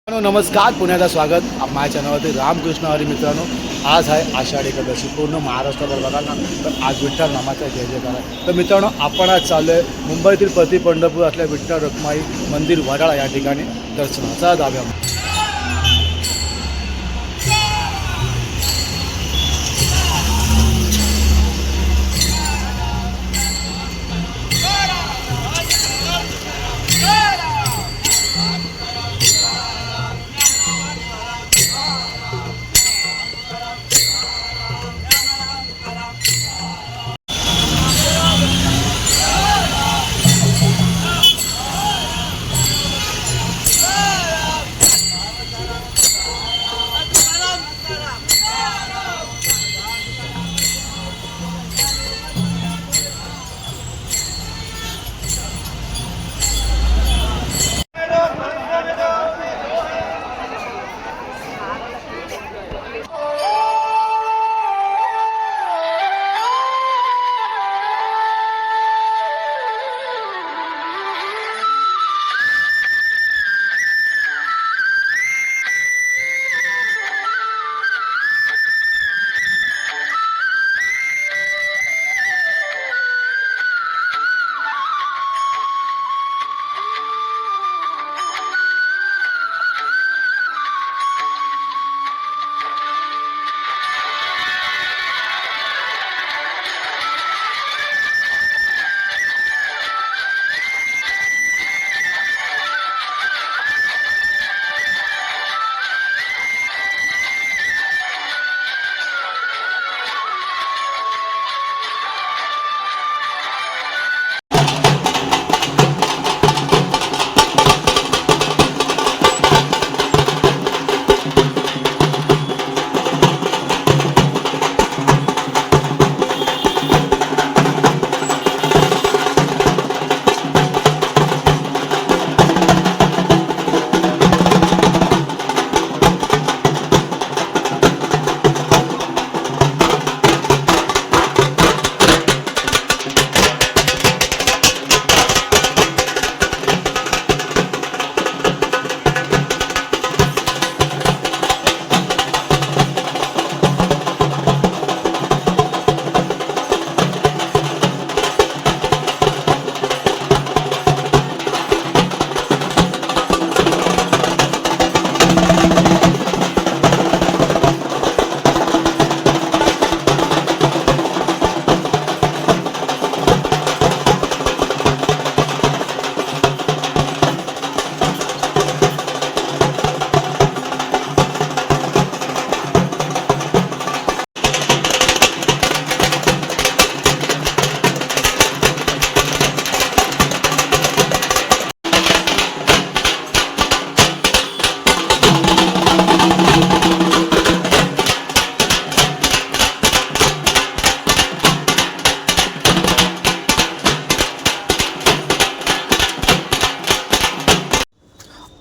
नमस्कार, पुण्याला स्वागत माझ्या चॅनलवरती रामकृष्ण हरी. मित्रांनो, आज आहे आषाढी एकादशी. पूर्ण महाराष्ट्रावर बघाल ना तर आज विठ्ठल नामाचा जय जयकार आहे. तर मित्रांनो, आपण आज चाललो आहे मुंबईतील प्रति पंढरपूर असल्या विठ्ठल रखुमाई मंदिर वडाळा या ठिकाणी दर्शनाचा जाऊया.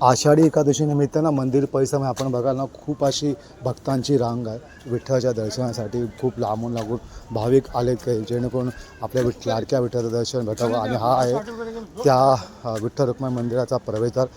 आषाढी एकादशी निमित्तानं मंदिर परिसरामध्ये आपण बघाल ना खूप अशी भक्तांची रांग आहे. विठ्ठलाच्या दर्शनासाठी खूप लांबून लागून भाविक आलेत काही, जेणेकरून आपल्या लाडक्या विठ्ठलाचं दर्शन भेटावं. आणि हा आहे त्या विठ्ठल रखुमाई मंदिराचा प्रवेशद्वार.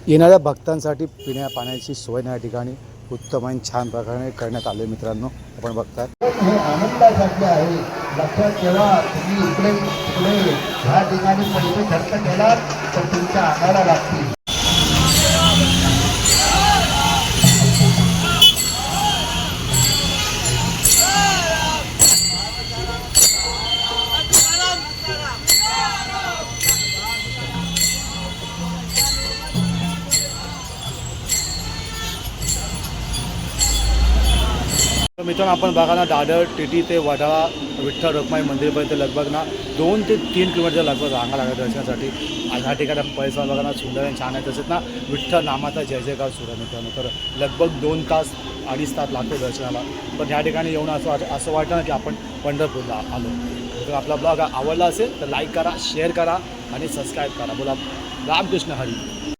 येणाऱ्या भक्तांसाठी पिण्या पाण्याची सोय या ठिकाणी उत्तम आणि छान प्रकारे करण्यात आले मित्रांनो, आपण बघताय. हे आनंदासाठी आहे. लक्षात ठेवा, तुम्ही इकडे ह्या ठिकाणी पैसे खर्च केलात तर तुमच्या अंगाला लागतील. तर मित्रांनो, आपण बघा ना, दादर टीटी ते वडाळा विठ्ठल रखुमाई मंदिरपर्यंत लगभग ना 2 ते 3 किलोमीटर लगभग रांगा लागतात दर्शनासाठी. आणि ह्या ठिकाणी पैसा बघा ना सुंदर आणि छान आहे. तसेच ना विठ्ठल नामाचा जय जयकार सुरू आहे मित्रांनो. तर लगभग 2 तास 2.5 तास लागतो दर्शनाला. पण ह्या ठिकाणी येऊन असं वाटतं ना की आपण पंढरपूरला आलो. तर आपला ब्लॉग आवडला असेल तर लाईक करा, शेअर करा आणि सबस्क्राईब करा. बोला रामकृष्ण हरी.